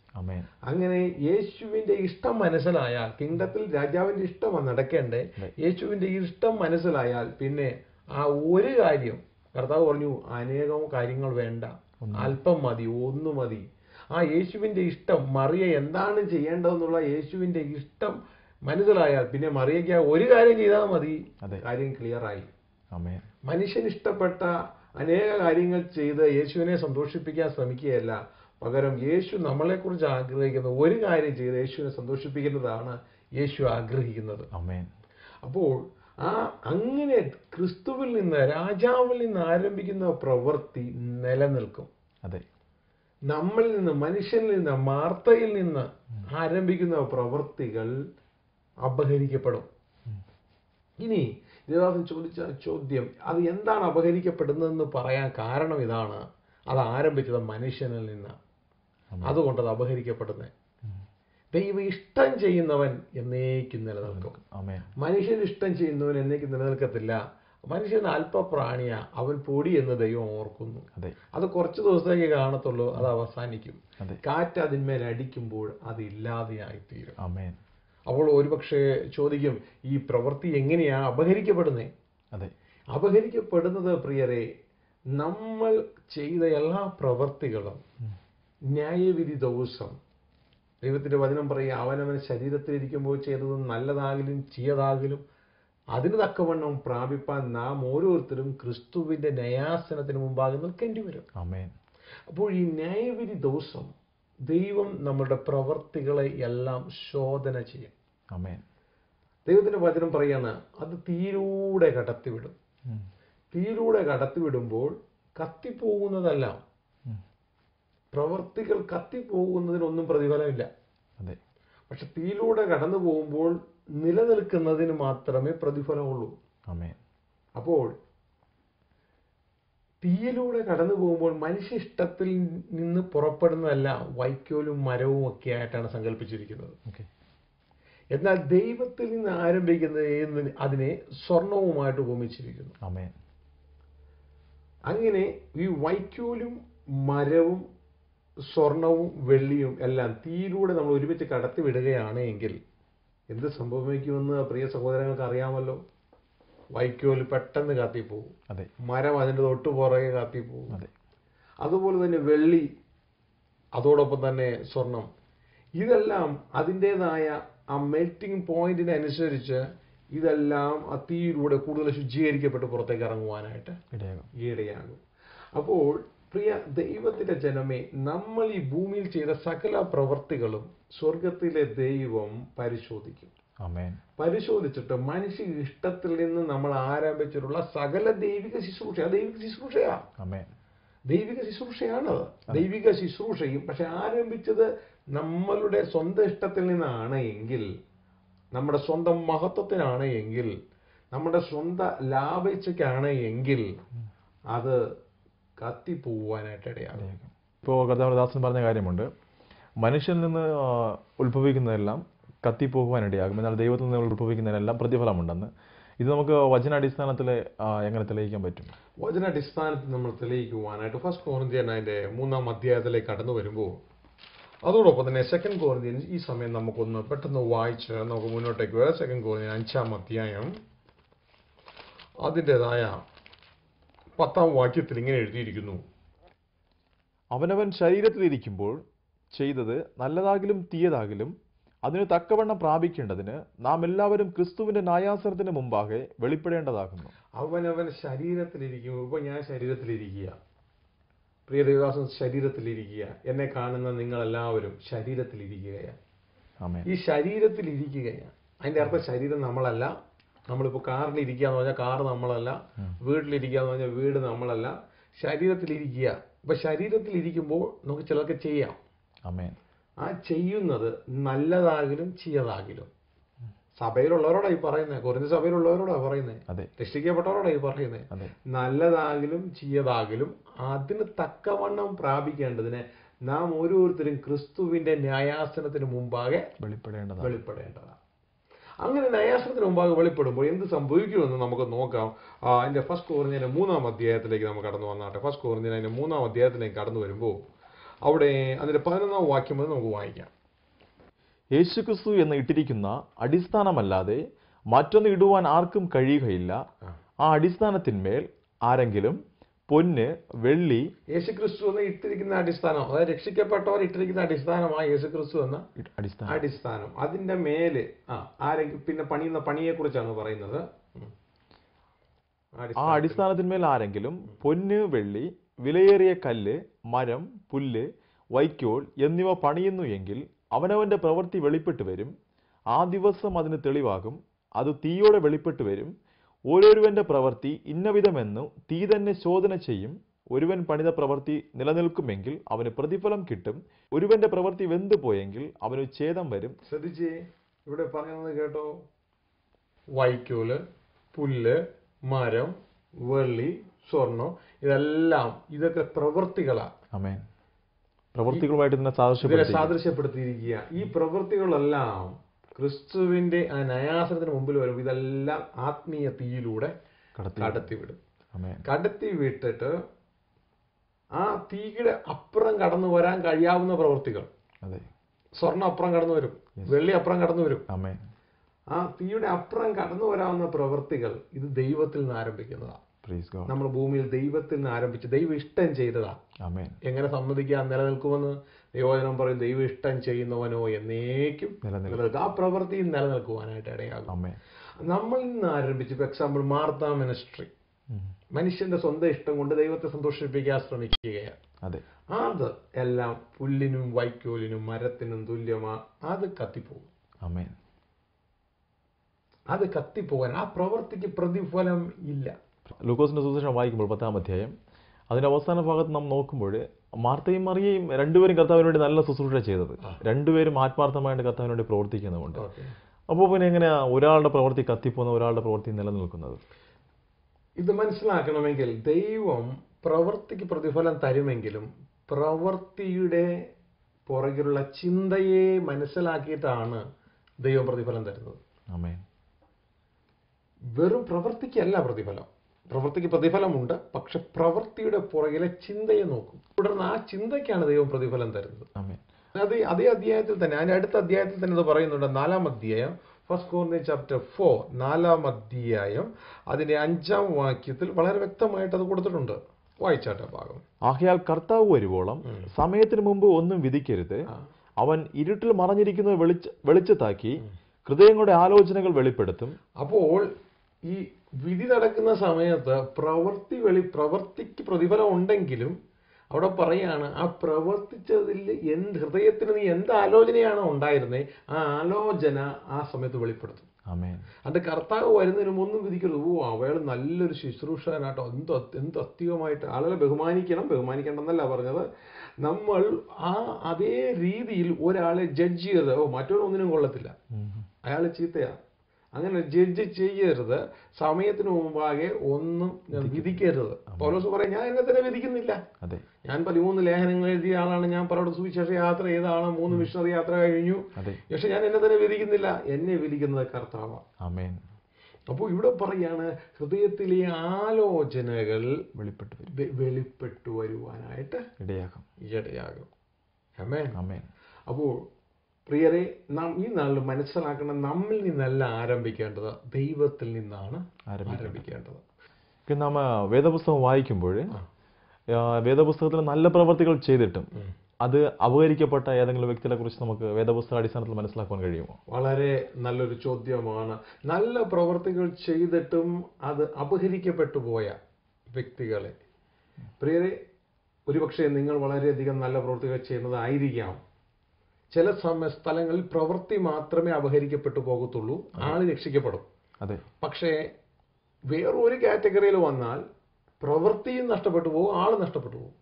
അങ്ങനെ യേശുവിന്റെ ഇഷ്ടം മനസ്സിലായാൽ, കിങ്ഡത്തിൽ രാജാവിന്റെ ഇഷ്ടമാണ് നടക്കേണ്ടേ, യേശുവിന്റെ ഇഷ്ടം മനസ്സിലായാൽ പിന്നെ ആ ഒരു കാര്യം, കർത്താവ് പറഞ്ഞു അനേകം കാര്യങ്ങൾ വേണ്ട, അല്പം മതി, ഒന്നു മതി. ആ യേശുവിന്റെ ഇഷ്ടം, മറിയ എന്താണ് ചെയ്യേണ്ടതെന്നുള്ള യേശുവിന്റെ ഇഷ്ടം മനസ്സിലായാൽ പിന്നെ മറിയയ്ക്ക് ഒരു കാര്യം ചെയ്താൽ മതി, കാര്യം ക്ലിയറായി. മനുഷ്യന് ഇഷ്ടപ്പെട്ട അനേക കാര്യങ്ങൾ ചെയ്ത് യേശുവിനെ സന്തോഷിപ്പിക്കാൻ ശ്രമിക്കുകയല്ല, പകരം യേശു നമ്മളെക്കുറിച്ച് ആഗ്രഹിക്കുന്ന ഒരു കാര്യം ചെയ്ത് യേശുവിനെ സന്തോഷിപ്പിക്കുന്നതാണ് യേശു ആഗ്രഹിക്കുന്നത്. അപ്പോൾ അങ്ങനെ ക്രിസ്തുവിൽ നിന്ന്, രാജാവിൽ നിന്ന് ആരംഭിക്കുന്ന പ്രവൃത്തി നിലനിൽക്കും. നമ്മളിൽ നിന്ന്, മനുഷ്യനിൽ നിന്ന്, മാർത്തയിൽ നിന്ന് ആരംഭിക്കുന്ന പ്രവൃത്തികൾ അപഹരിക്കപ്പെടും. ഇനി ദേവദാസൻ ചോദിച്ച ചോദ്യം, അത് എന്താണ് അപഹരിക്കപ്പെടുന്നതെന്ന് പറയാൻ കാരണം ഇതാണ്. അത് ആരംഭിച്ചത് മനുഷ്യനിൽ നിന്ന്, അതുകൊണ്ട് അത് അപഹരിക്കപ്പെടുന്നത്. ദൈവ ഇഷ്ടം ചെയ്യുന്നവൻ എന്നേക്കും നിലനിൽക്കും. മനുഷ്യൻ ഇഷ്ടം ചെയ്യുന്നവൻ എന്നേക്കും നിലനിൽക്കത്തില്ല. മനുഷ്യൻ അല്പപ്രാണിയ, അവൻ പൊടി എന്ന് ദൈവം ഓർക്കുന്നു. അത് കുറച്ച് ദിവസത്തേക്ക് കാണത്തുള്ളൂ, അത് അവസാനിക്കും. കാറ്റ് അതിന്മേൽ അടിക്കുമ്പോൾ അത് ഇല്ലാതെയായിത്തീരും. അപ്പോൾ ഒരുപക്ഷെ ചോദിക്കും, ഈ പ്രവൃത്തി എങ്ങനെയാ അപഹരിക്കപ്പെടുന്നത്? അപഹരിക്കപ്പെടുന്നത് പ്രിയരെ, നമ്മൾ ചെയ്ത എല്ലാ പ്രവൃത്തികളും ന്യായവിധി ദിവസം ദൈവത്തിന്റെ വചനം പറയുക, അവനവൻ ശരീരത്തിലിരിക്കുമ്പോൾ ചെയ്തത് നല്ലതാകിലും ചീയതാകിലും അതിന് തക്കവണ്ണം പ്രാപിപ്പാൻ നാം ഓരോരുത്തരും ക്രിസ്തുവിന്റെ ന്യായാസനത്തിന് മുമ്പാകെ നിൽക്കേണ്ടി വരും. അപ്പോൾ ഈ ന്യായവിധി ദിവസം ദൈവം നമ്മുടെ പ്രവൃത്തികളെ എല്ലാം ശോധന ചെയ്യും. ദൈവത്തിന്റെ വചനം പറയാണ്, അത് തീയിലൂടെ കടത്തിവിടും. തീയിലൂടെ കടത്തിവിടുമ്പോൾ കത്തിപ്പോകുന്നതെല്ലാം, പ്രവൃത്തികൾ കത്തിപ്പോകുന്നതിനൊന്നും പ്രതിഫലമില്ല. പക്ഷെ തീയിലൂടെ കടന്നു പോകുമ്പോൾ നിലനിൽക്കുന്നതിന് മാത്രമേ പ്രതിഫലമുള്ളൂ. അപ്പോൾ തീയിലൂടെ കടന്നു പോകുമ്പോൾ മനുഷ്യ ഇഷ്ടത്തിൽ നിന്ന് പുറപ്പെടുന്നതല്ല വൈക്കോലും മരവും ഒക്കെ ആയിട്ടാണ് സങ്കല്പിച്ചിരിക്കുന്നത്. എന്നാൽ ദൈവത്തിൽ നിന്ന് ആരംഭിക്കുന്നത് അതിനെ സ്വർണവുമായിട്ട് ഉപമിച്ചിരിക്കുന്നു. അങ്ങനെ ഈ വൈക്കോലും മരവും സ്വർണവും വെള്ളിയും എല്ലാം തീയിലൂടെ നമ്മൾ ഒരുമിച്ച് കടത്തി വിടുകയാണ് എങ്കിൽ എന്ത് സംഭവിക്കുമെന്ന് പ്രിയ സഹോദരങ്ങൾക്ക് അറിയാമല്ലോ. വൈക്കോൽ പെട്ടെന്ന് കത്തിപ്പോകും, മരം അതിൻ്റെ തൊട്ട് പുറകെ കത്തിപ്പോകും. അതുപോലെ തന്നെ വെള്ളി, അതോടൊപ്പം തന്നെ സ്വർണം, ഇതെല്ലാം അതിൻ്റെതായ ആ മെൽറ്റിംഗ് പോയിന്റിനനുസരിച്ച് ഇതെല്ലാം ആ തീയിലൂടെ കൂടുതൽ ശുചീകരിക്കപ്പെട്ട് പുറത്തേക്ക് ഇറങ്ങുവാനായിട്ട് ഇടയാകും. അപ്പോൾ പ്രിയ ദൈവത്തിന്റെ ജനമേ, നമ്മൾ ഈ ഭൂമിയിൽ ചെയ്ത സകല പ്രവൃത്തികളും സ്വർഗത്തിലെ ദൈവം പരിശോധിക്കും. പരിശോധിച്ചിട്ട് മനുഷ്യ ഇഷ്ടത്തിൽ നിന്ന് നമ്മൾ ആരംഭിച്ചിട്ടുള്ള സകല ദൈവിക ശുശ്രൂഷ, ദൈവിക ശുശ്രൂഷയാണത്. ദൈവിക ശുശ്രൂഷയും പക്ഷെ ആരംഭിച്ചത് നമ്മളുടെ സ്വന്തം ഇഷ്ടത്തിൽ നിന്നാണ് എങ്കിൽ, നമ്മുടെ സ്വന്തം മഹത്വത്തിനാണ് എങ്കിൽ, നമ്മുടെ സ്വന്തം ലാഭേച്ഛയ്ക്കാണ് എങ്കിൽ അത് കത്തിപ്പോവാനായിട്ട് ഇടയാകും. ഇപ്പോൾ കർത്താവദാസൻ പറഞ്ഞ കാര്യമുണ്ട്, മനുഷ്യനിൽ നിന്ന് ഉത്ഭവിക്കുന്നതെല്ലാം കത്തിപ്പോകുവാനിടയാകും, എന്നാൽ ദൈവത്തിൽ നിന്ന് ഉത്ഭവിക്കുന്നതിനെല്ലാം പ്രതിഫലമുണ്ടെന്ന്. ഇത് നമുക്ക് വചനാടിസ്ഥാനത്തിൽ എങ്ങനെ തെളിയിക്കാൻ പറ്റും? വചനാടിസ്ഥാനത്തിൽ നമ്മൾ തെളിയിക്കുവാനായിട്ട് 1 കൊരിന്ത്യൻ അതിൻ്റെ 3-ാം അധ്യായത്തിലേക്ക് കടന്നു വരുമ്പോൾ, അതോടൊപ്പം തന്നെ 2 കൊരിന്ത്യൻ ഈ സമയം നമുക്കൊന്ന് പെട്ടെന്ന് വായിച്ച് നമുക്ക് മുന്നോട്ടേക്ക് വരാം. 2 കൊരിന്ത്യൻ 5-ാം അധ്യായം അതിൻ്റെതായ 10-ാം വാക്യത്തിൽ ഇങ്ങനെ എഴുതിയിരിക്കുന്നു. അവനവൻ ശരീരത്തിലിരിക്കുമ്പോൾ ചെയ്തത് നല്ലതാകിലും തീയതാകിലും അതിന് തക്കവണ്ണം പ്രാപിക്കേണ്ടതിന് നാം എല്ലാവരും ക്രിസ്തുവിന്റെ ന്യായാസനത്തിന് മുമ്പാകെ വെളിപ്പെടേണ്ടതാകുന്നു. അവനവൻ ശരീരത്തിലിരിക്കുമ്പോൾ, ഇപ്പൊ ഞാൻ ശരീരത്തിലിരിക്കുക, പ്രിയ ദേവദാസൻ ശരീരത്തിലിരിക്കുക, എന്നെ കാണുന്ന നിങ്ങളെല്ലാവരും ശരീരത്തിലിരിക്കുകയാണ്. ഈ ശരീരത്തിലിരിക്കുകയാണ്. അതിന്റെ അർത്ഥം ശരീരം നമ്മളല്ല. നമ്മളിപ്പോൾ കാറിലിരിക്കുക എന്ന് പറഞ്ഞാൽ കാറ് നമ്മളല്ല, വീട്ടിലിരിക്കുക എന്ന് പറഞ്ഞാൽ വീട് നമ്മളല്ല, ശരീരത്തിലിരിക്കുക. അപ്പൊ ശരീരത്തിലിരിക്കുമ്പോൾ നമുക്ക് ചിലർക്ക് ചെയ്യാം. ആ ചെയ്യുന്നത് നല്ലതാകിലും ചീയതാകിലും. സഭയിലുള്ളവരോടായി പറയുന്നത്, കൊരിന്ത്യർ സഭയിലുള്ളവരോടാണ് പറയുന്നത്, രക്ഷിക്കപ്പെട്ടവരോടായി പറയുന്നത്. നല്ലതാകിലും ചീയതാകിലും അതിന് തക്കവണ്ണം പ്രാപിക്കേണ്ടതിന് നാം ഓരോരുത്തരും ക്രിസ്തുവിന്റെ ന്യായാസനത്തിന് മുമ്പാകെ വെളിപ്പെടേണ്ടതാണ്. അങ്ങനെ ന്യായാസനത്തിന് മുമ്പാകെ വെളിപ്പെടുമ്പോൾ എന്ത് സംഭവിക്കുമെന്ന് നമുക്ക് നോക്കാം. അതിന്റെ 1 കൊരിന്ത്യർ 3-ാം അധ്യായത്തിലേക്ക് നമുക്ക് കടന്നു വന്നാട്ടെ. 1 കൊരിന്ത്യർ അതിന്റെ 3-ാം അധ്യായത്തിലേക്ക് കടന്നു വരുമ്പോൾ അവിടെ അതിന്റെ 11-ാം വാക്യം മുതൽ നമുക്ക് വായിക്കാം. യേശുക്രിസ്തു എന്ന് ഇട്ടിരിക്കുന്ന അടിസ്ഥാനമല്ലാതെ മറ്റൊന്ന് ഇടുവാൻ ആർക്കും കഴിയുകയില്ല. ആ അടിസ്ഥാനത്തിന്മേൽ ആരെങ്കിലും പൊന്ന്, വെള്ളി, യേശുക്രിസ്തു എന്ന് ഇട്ടിരിക്കുന്ന അടിസ്ഥാനം, അതായത് രക്ഷിക്കപ്പെട്ടവർ ഇട്ടിരിക്കുന്ന അടിസ്ഥാനമാണ് യേശുക്രിസ്തു എന്ന അടിസ്ഥാനം. അതിന്റെ മേല് ആരെങ്കിലും പിന്നെ പണിയുന്ന പണിയെ കുറിച്ചാണ് പറയുന്നത്. ആ അടിസ്ഥാനത്തിന്മേൽ ആരെങ്കിലും പൊന്ന്, വെള്ളി, വിലയേറിയ കല്ല്, മരം, പുല്ല്, വൈക്കോൽ എന്നിവ പണിയുന്നു എങ്കിൽ അവനവന്റെ പ്രവൃത്തി വെളിപ്പെട്ടു വരും. ആ ദിവസം അതിന് തെളിവാകും. അത് തീയോടെ വെളിപ്പെട്ടു വരും. ഓരോരുവന്റെ പ്രവൃത്തി ഇന്നവിധമെന്നു തീ തന്നെ ശോധന ചെയ്യും. ഒരുവൻ പണിത പ്രവൃത്തി നിലനിൽക്കുമെങ്കിൽ അവന് പ്രതിഫലം കിട്ടും. ഒരുവന്റെ പ്രവൃത്തി വെന്തുപോയെങ്കിൽ അവന് ഛേദം വരും. ശ്രദ്ധിച്ചേ, ഇവിടെ പറയുന്നത് കേട്ടോ. വൈക്കോല്, പുല്ല്, മരം, വെള്ളി, സ്വർണം, ഇതൊക്കെ പ്രവൃത്തികളാണ്. ആമേൻ. പ്രവൃത്തികളുമായിട്ട് തന്നെ സാദൃശ്യപ്പെടുത്തിയിരിക്കുക. ഈ പ്രവൃത്തികളെല്ലാം ക്രിസ്തുവിന്റെ ആ ന്യായാസനത്തിന് മുമ്പിൽ വരും. ഇതെല്ലാം ആത്മീയ തീയിലൂടെ കടത്തിവിടും. കടത്തിവിട്ടിട്ട് ആ തീയുടെ അപ്പുറം കടന്നു വരാൻ കഴിയാവുന്ന പ്രവൃത്തികൾ, സ്വർണ്ണം അപ്പുറം കടന്നു വരും, വെള്ളി അപ്പുറം കടന്നു വരും. ആ തീയുടെ അപ്പുറം കടന്നു വരാവുന്ന പ്രവൃത്തികൾ ഇത് ദൈവത്തിൽ നിന്ന് ആരംഭിക്കുന്നതാണ്. നമ്മൾ ഭൂമിയിൽ ദൈവത്തിൽ നിന്ന് ആരംഭിച്ച് ദൈവം ഇഷ്ടം ചെയ്തതാ. എങ്ങനെ സമ്മതിക്കാൻ നിലനിൽക്കുമെന്ന് ദൈവവചനം പറയും. ദൈവം ഇഷ്ടം ചെയ്യുന്നവനോ എന്നേക്കും നിലനിൽക്കും. ആ പ്രവൃത്തി നിലനിൽക്കുവാനായിട്ട് ഇടയാകും. നമ്മളിൽ നിന്ന് ആരംഭിച്ച്, ഇപ്പൊ എക്സാമ്പിൾ മാർത്താ മിനിസ്ട്രി, മനുഷ്യന്റെ സ്വന്തം ഇഷ്ടം കൊണ്ട് ദൈവത്തെ സന്തോഷിപ്പിക്കാൻ ശ്രമിക്കുകയാണ്. അത് എല്ലാം പുല്ലിനും വൈക്കോലിനും മരത്തിനും തുല്യമാ. അത് കത്തിപ്പോകും. അത് കത്തിപ്പോകാൻ ആ പ്രവൃത്തിക്ക് പ്രതിഫലം ഇല്ല. ലൂക്കോസിന്റെ സുവിശേഷം വായിക്കുമ്പോൾ 10-ാം അധ്യായം അതിന്റെ അവസാന ഭാഗത്ത് നാം നോക്കുമ്പോൾ മാർത്തയും മറിയയും രണ്ടുപേരും കർത്താവിന് വേണ്ടി നല്ല ശുശ്രൂഷ ചെയ്തത്. രണ്ടുപേരും ആത്മാർത്ഥമായിട്ട് കർത്താവിന് വേണ്ടി പ്രവർത്തിക്കുന്നുമുണ്ട്. അപ്പോൾ പിന്നെ എങ്ങനെയാ ഒരാളുടെ പ്രവൃത്തി കത്തിപ്പോകുന്ന, ഒരാളുടെ പ്രവൃത്തി നിലനിൽക്കുന്നത്? ഇത് മനസ്സിലാക്കണമെങ്കിൽ ദൈവം പ്രവൃത്തിക്ക് പ്രതിഫലം തരുമെങ്കിലും പ്രവൃത്തിയുടെ പുറകിലുള്ള ചിന്തയെ മനസ്സിലാക്കിയിട്ടാണ് ദൈവം പ്രതിഫലം തരുന്നത്. ആമേൻ. വെറും പ്രവൃത്തിക്കല്ല പ്രതിഫലം. പ്രവൃത്തിക്ക് പ്രതിഫലമുണ്ട്, പക്ഷെ പ്രവൃത്തിയുടെ പുറകിലെ ചിന്തയെ നോക്കും. തുടർന്ന് ആ ചിന്തയ്ക്കാണ് ദൈവം പ്രതിഫലം തരുന്നത്. അതേ അധ്യായത്തിൽ തന്നെ, അതിന്റെ അടുത്ത അധ്യായത്തിൽ തന്നെ ഇത് പറയുന്നുണ്ട്. 4-ാം അധ്യായം, 1 Corinthians chapter 4, 4-ാം അധ്യായം അതിന്റെ 5-ാം വാക്യത്തിൽ വളരെ വ്യക്തമായിട്ട് അത് കൊടുത്തിട്ടുണ്ട്. വായിച്ചാട്ടെ ഭാഗം. ആകയാൽ കർത്താവ് വരുവോളം സമയത്തിന് മുമ്പ് ഒന്നും വിധിക്കരുത്. അവൻ ഇരുട്ടിൽ മറഞ്ഞിരിക്കുന്നത് വെളിച്ചത്താക്കി ഹൃദയങ്ങളുടെ ആലോചനകൾ വെളിപ്പെടുത്തും. അപ്പോൾ ഈ വിധി നടക്കുന്ന സമയത്ത് പ്രവൃത്തിക്ക് പ്രതിഫലം ഉണ്ടെങ്കിലും അവിടെ പറയാണ്, ആ പ്രവർത്തിച്ചതിൽ ഹൃദയത്തിന് നീ എന്ത് ആലോചനയാണോ ഉണ്ടായിരുന്നേ ആ ആലോചന ആ സമയത്ത് വെളിപ്പെടുത്തും. അത് കർത്താവ് വരുന്നതിന് ഒന്നും വിധിക്കരുത്. അയാൾ നല്ലൊരു ശുശ്രൂഷകനാട്ടോ, എന്ത് അത്യുമായിട്ട് ആളുകളെ ബഹുമാനിക്കണമെന്നല്ല പറഞ്ഞത്. നമ്മൾ ആ അതേ രീതിയിൽ ഒരാളെ ജഡ്ജ് ചെയ്യരുത്. മറ്റൊരൊന്നിനും കൊള്ളത്തില്ല, അയാൾ ചീത്തയാ, അങ്ങനെ ജഡ്ജ് ചെയ്യരുത്. സമയത്തിന് മുമ്പാകെ ഒന്നും വിധിക്കരുത്. പൗലോസ് പറയും, ഞാൻ എന്നെ തന്നെ വിധിക്കുന്നില്ല. ഞാൻ 13 ലേഖനങ്ങൾ എഴുതിയ ആളാണ്. ഞാൻ പലരുടെ സുവിശേഷ യാത്ര ചെയ്ത ആളാണ്. 3 മിഷണറി യാത്ര കഴിഞ്ഞു. പക്ഷെ ഞാൻ എന്നെ തന്നെ വിധിക്കുന്നില്ല, എന്നെ വിധിക്കുന്നത് കർത്താവാണ്. അപ്പോൾ ഇവിടെ പറയാണ്, ഹൃദയത്തിലെ ആലോചനകൾ വെളിപ്പെട്ടു വരുവാനായിട്ട് ഇടയാകും. അപ്പോൾ പ്രിയരെ, നാം ഈ നാളിൽ മനസ്സിലാക്കണം, നമ്മിൽ നിന്നല്ല ആരംഭിക്കേണ്ടത്, ദൈവത്തിൽ നിന്നാണ് ആരംഭിക്കേണ്ടത്. നാം വേദപുസ്തകം വായിക്കുമ്പോൾ വേദപുസ്തകത്തിൽ നല്ല പ്രവർത്തികൾ ചെയ്തിട്ടും അത് അപഹരിക്കപ്പെട്ട ഏതെങ്കിലും വ്യക്തികളെ കുറിച്ച് നമുക്ക് വേദപുസ്തക അടിസ്ഥാനത്തിൽ മനസ്സിലാക്കാൻ കഴിയുമോ? വളരെ നല്ലൊരു ചോദ്യമാണ്. നല്ല പ്രവർത്തികൾ ചെയ്തിട്ടും അത് അപഹരിക്കപ്പെട്ടു പോയ വ്യക്തികളെ, പ്രിയരെ, ഒരുപക്ഷെ നിങ്ങൾ വളരെയധികം നല്ല പ്രവൃത്തികൾ ചെയ്യുന്നതായിരിക്കാം. ചില സ്ഥലങ്ങളിൽ പ്രവൃത്തി മാത്രമേ അപഹരിക്കപ്പെട്ടു പോകത്തുള്ളൂ, ആള് രക്ഷിക്കപ്പെടും. അതെ. പക്ഷേ വേറൊരു കാറ്റഗറിയിൽ വന്നാൽ പ്രവൃത്തിയും നഷ്ടപ്പെട്ടു പോകും, ആള് നഷ്ടപ്പെട്ടു പോകും.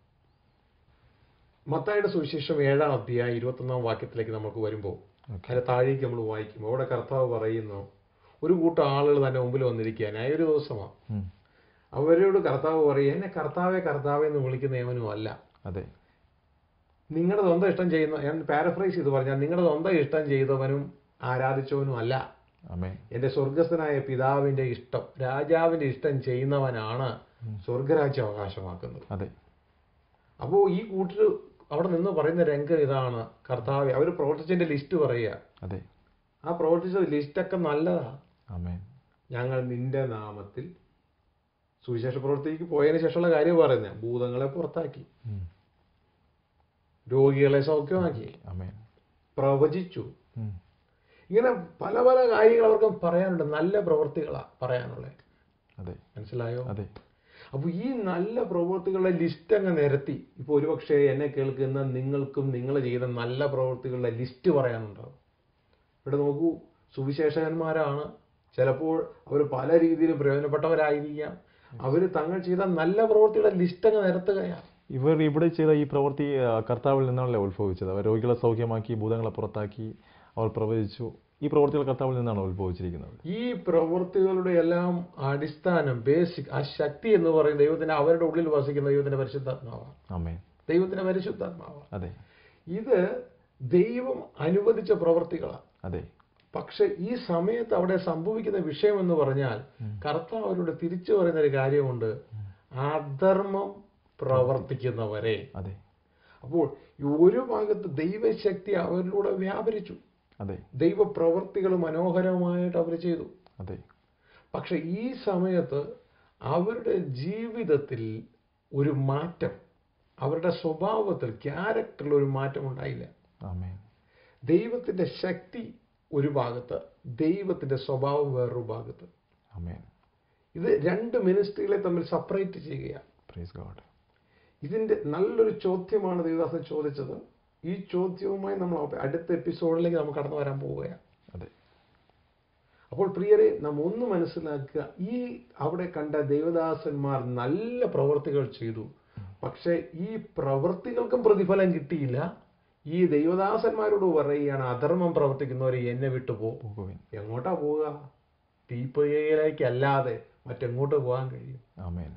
മത്തായിയുടെ സുവിശേഷം 7-ാം അധ്യായം 21-ാം വാക്യത്തിലേക്ക് നമുക്ക് വരുമ്പോൾ അതിന്റെ താഴേക്ക് നമ്മൾ വായിക്കുമ്പോൾ അവിടെ കർത്താവ് പറയുന്നു, ഒരു കൂട്ടം ആളുകൾ തന്നെ മുമ്പിൽ വന്നിരിക്കുക, ന്യായൊരു ദിവസമാണ്. അവരോട് കർത്താവ് പറയും, എന്നെ കർത്താവെ കർത്താവെ എന്ന് വിളിക്കുന്ന ഏവനും അല്ല. അതെ. നിങ്ങളുടെ സ്വന്തം ഇഷ്ടം ചെയ്യുന്ന, ഞാൻ പാരഫ്രൈസ് ചെയ്ത് പറഞ്ഞാൽ, നിങ്ങളുടെ സ്വന്തം ഇഷ്ടം ചെയ്തവനും ആരാധിച്ചവനും അല്ല. എന്റെ സ്വർഗസ്ഥനായ പിതാവിന്റെ ഇഷ്ടം, രാജാവിന്റെ ഇഷ്ടം ചെയ്യുന്നവനാണ് സ്വർഗരാജ്യം അവകാശമാക്കുന്നത്. അതെ. അപ്പോൾ ഈ കൂട്ടർ അവിടെ നിന്ന് പറയുന്ന രംഗം ഇതാണ്, കർത്താവ് അവർ പ്രവർത്തിച്ചതിന്റെ ലിസ്റ്റ് പറയുക. അതെ. ആ പ്രവർത്തിച്ച ലിസ്റ്റൊക്കെ നല്ലതാ. ആമേൻ. ഞങ്ങൾ നിന്റെ നാമത്തിൽ സുവിശേഷ പ്രവൃത്തിക്ക് പോയതിനു ശേഷമുള്ള കാര്യം പറയുന്നത്, ഭൂതങ്ങളെ പുറത്താക്കി, രോഗികളെ സൗഖ്യമാക്കി, പ്രവചിച്ചു. ഇങ്ങനെ പല പല കാര്യങ്ങൾ അവർക്ക് പറയാനുണ്ട്. നല്ല പ്രവൃത്തികളാ പറയാനുള്ളത്. മനസ്സിലായോ? അതെ. അപ്പോൾ ഈ നല്ല പ്രവൃത്തികളുടെ ലിസ്റ്റ് അങ്ങ് നിരത്തി, ഇപ്പോൾ ഒരുപക്ഷെ എന്നെ കേൾക്കുന്ന നിങ്ങൾക്കും നിങ്ങൾ ചെയ്ത നല്ല പ്രവൃത്തികളുടെ ലിസ്റ്റ് പറയാനുണ്ടാവും. ഇവിടെ നോക്കൂ, സുവിശേഷകന്മാരാണ്, ചിലപ്പോൾ അവർ പല രീതിയിലും പ്രയോജനപ്പെട്ടവരായിരിക്കാം. അവർ തങ്ങൾ ചെയ്ത നല്ല പ്രവൃത്തിയുടെ ലിസ്റ്റ് അങ്ങ് നിരത്തുകയാണ്. ഇവർ ഇവിടെ ചെയ്ത ഈ പ്രവൃത്തി കർത്താവിൽ നിന്നാണല്ലോ ഉത്ഭവിച്ചത്. അവർ രോഗികളെ സൗഖ്യമാക്കി, ഭൂതങ്ങളെ പുറത്താക്കി, അവർ പ്രവചിച്ചു. ഈ പ്രവൃത്തികൾ കർത്താവിൽ നിന്നാണ് ഉത്ഭവിച്ചിരിക്കുന്നത്. ഈ പ്രവൃത്തികളുടെ എല്ലാം അടിസ്ഥാനം, ബേസിക്, ആ ശക്തി എന്ന് പറയുന്നത് ദൈവത്തിന്റെ, അവരുടെ ഉള്ളിൽ വസിക്കുന്ന ദൈവത്തിന്റെ പരിശുദ്ധാത്മാവാണ്. ആമേൻ. ദൈവത്തിന്റെ പരിശുദ്ധാത്മാവാണ്. അതെ. ഇത് ദൈവം അനുവദിച്ച പ്രവൃത്തികളാണ്. അതെ. പക്ഷെ ഈ സമയത്ത് അവിടെ സംഭവിക്കുന്ന വിഷയം എന്ന് പറഞ്ഞാൽ, കർത്താവ് അവരോട് തിരിച്ചു പറയുന്ന ഒരു കാര്യമുണ്ട്, അധർമ്മം പ്രവർത്തിക്കുന്നവരെ. അതെ. അപ്പോൾ ഒരു ഭാഗത്ത് ദൈവശക്തി അവരിലൂടെ വ്യാപരിച്ചു. അതെ. ദൈവപ്രവൃത്തികൾ മനോഹരമായിട്ട് അവർ ചെയ്തു. അതെ. പക്ഷെ ഈ സമയത്ത് അവരുടെ ജീവിതത്തിൽ ഒരു മാറ്റം, അവരുടെ സ്വഭാവത്തിൽ, ക്യാരക്ടറിൽ ഒരു മാറ്റം ഉണ്ടായില്ല. ആമേൻ. ദൈവത്തിന്റെ ശക്തി ഒരു ഭാഗത്ത്, ദൈവത്തിന്റെ സ്വഭാവം വേറൊരു ഭാഗത്ത്. ആമേൻ. ഇത് രണ്ട് മിനിസ്ട്രികളെ തമ്മിൽ സെപ്പറേറ്റ് ചെയ്യുകയാണ്. Praise God. ഇതിന്റെ നല്ലൊരു ചോദ്യമാണ് ദേവദാസൻ ചോദിച്ചത്. ഈ ചോദ്യവുമായി നമ്മൾ അടുത്ത എപ്പിസോഡിലേക്ക് നമുക്ക് കടന്നു വരാൻ പോവുകയാണ്. അതെ. അപ്പോൾ പ്രിയരെ, നാം ഒന്ന് മനസ്സിലാക്കുക, ഈ അവിടെ കണ്ട ദേവദാസന്മാർ നല്ല പ്രവൃത്തികൾ ചെയ്തു. പക്ഷെ ഈ പ്രവൃത്തികൾക്കും പ്രതിഫലം കിട്ടിയില്ല. ഈ ദൈവദാസന്മാരോട് പറയുകയാണ്, അധർമ്മം പ്രവർത്തിക്കുന്നവരെ എന്നെ വിട്ടു പോകും. എങ്ങോട്ടാ പോവുക? തീപ്പൊയ്യയിലേക്കല്ലാതെ മറ്റെങ്ങോട്ട് പോകാൻ കഴിയും? ആമേൻ.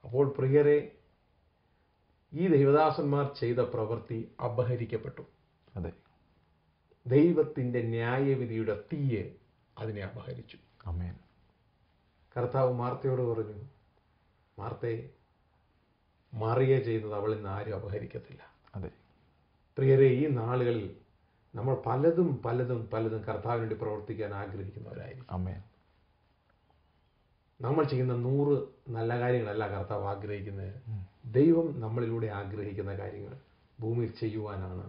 അപ്പോൾ പ്രിയരെ, ഈ ദൈവദാസന്മാർ ചെയ്ത പ്രവൃത്തി അപഹരിക്കപ്പെട്ടു. അതെ. ദൈവത്തിന്റെ ന്യായവിധിയുടെ തീയെ അതിനെ അപഹരിച്ചു. ആമേൻ. കർത്താവ് മാർത്തയോട് പറഞ്ഞു, മാർത്തേ, മറിയ ചെയ്യുന്നത് അവളിൽ നിന്ന് ആരും അപഹരിക്കത്തില്ല. അതെ. പ്രിയരെ, ഈ നാളുകളിൽ നമ്മൾ പലതും പലതും പലതും കർത്താവിന് വേണ്ടി പ്രവർത്തിക്കാൻ ആഗ്രഹിക്കുന്നവരായിരിക്കും. ആമേൻ. നമ്മൾ ചെയ്യുന്ന 100 നല്ല കാര്യങ്ങളല്ല കർത്താവ് ആഗ്രഹിക്കുന്നത്. ദൈവം നമ്മളിലൂടെ ആഗ്രഹിക്കുന്ന കാര്യങ്ങൾ ഭൂമിയിൽ ചെയ്യുവാനാണ്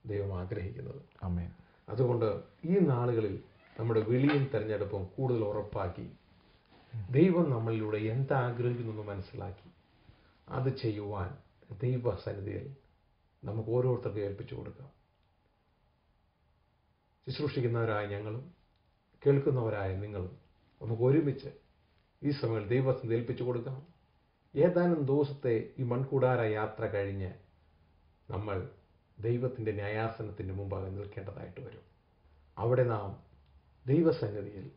ദൈവം ആഗ്രഹിക്കുന്നത്. ആമേൻ. അതുകൊണ്ട് ഈ നാളുകളിൽ നമ്മുടെ വിളിയും തെരഞ്ഞെടുപ്പും കൂടുതൽ ഉറപ്പാക്കി, ദൈവം നമ്മളിലൂടെ എന്താഗ്രഹിക്കുന്നു മനസ്സിലാക്കി അത് ചെയ്യുവാൻ ദൈവസന്നിധിയിൽ നമുക്ക് ഓരോരുത്തർക്കും ഏൽപ്പിച്ചു കൊടുക്കാം. ശുശ്രൂഷിക്കുന്നവരായ ഞങ്ങളും കേൾക്കുന്നവരായ നിങ്ങളും നമുക്ക് ഒരുമിച്ച് ഈ സമയം ദൈവസന്നിധിയിൽ ഏൽപ്പിച്ചു കൊടുക്കാം. ഏതാനും ദിവസത്തെ ഈ മൺകൂടാര യാത്ര കഴിഞ്ഞ് നമ്മൾ ദൈവത്തിൻ്റെ ന്യായാസനത്തിൻ്റെ മുമ്പാകെ നിൽക്കേണ്ടതായിട്ട് വരും. അവിടെ നാം ദൈവസന്നിധിയിൽ